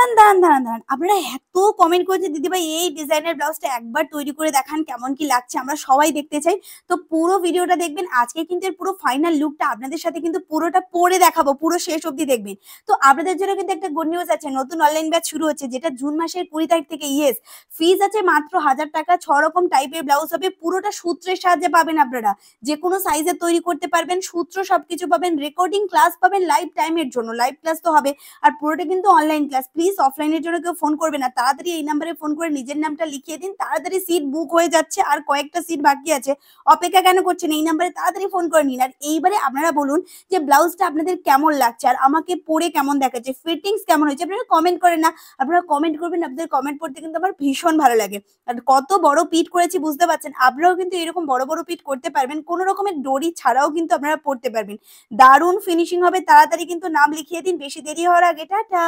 দাঁড়ান। আপনারা এত কমেন্ট করেছে দিদিভাই এই ডিজাইনের ব্লাউজটা একবার তৈরি করে দেখান কেমন কি লাগছে, আমরা সবাই দেখতে চাই। তো পুরো ভিডিওটা দেখবেন। আজকে কিন্তু এর পুরো ফাইনাল লুকটা আপনাদের সাথে কিন্তু পুরোটা পরে দেখাবো, পুরো শেষ অবধি দেখবেন। তো আপনাদের জন্য কিন্তু একটা গুড নিউজ আছে, নতুন অনলাইন ব্যাচ শুরু হচ্ছে যেটা জুন মাসের 20 তারিখ থেকে। ইয়েস, ফিজ আছে মাত্র 1000 টাকা। 6 রকম টাইপের ব্লাউজ হবে, পুরোটা সূত্রের সাহায্যে পাবেন আপনারা, যে কোনো সাইজে তৈরি করতে পারবেন, সূত্র সবকিছু পাবেন, রেকর্ডিং ক্লাস পাবেন লাইভ টাইমের জন্য, লাইভ ক্লাস তো হবে। আর পুরোটা কিন্তু অনলাইন ক্লাস। প্লিজ অফলাইনের জন্য কেউ ফোন করবে না, তাড়াতাড়ি এই নাম্বারে ফোন করে নিজের নামটা লিখিয়ে দিন, তাড়াতাড়ি সিট বুক হয়ে যাচ্ছে, আর কয়েকটা সিট বাকি আছে। অপেক্ষা কেন করছেন, এই নাম্বারে তাড়াতাড়ি ফোন করে নিন। আর এইবারে আপনারা বলুন যে ব্লাউজটা আপনাদের কেমন লাগছে আর আমাকে পরে কেমন দেখাচ্ছে, ফিটিংস কেমন হয়েছে। আপনারা কমেন্ট করেন না, আপনারা কমেন্ট করবেন, আপনাদের কমেন্ট পড়তে কিন্তু আমার ভীষণ ভালো লাগে। আর কত বড় পিট করেছি বুঝতে পারছেন, আপনারাও কিন্তু এরকম বড় বড় পিট করতে পারবেন, কোনো রকমের দড়ি ছাড়াও কিন্তু আপনারা পড়তে পারবেন। দারুণ ফিনিশিং হবে, তাড়াতাড়ি কিন্তু নাম লিখিয়ে দিন, বেশি দেরি হওয়ার আগে। টাটা।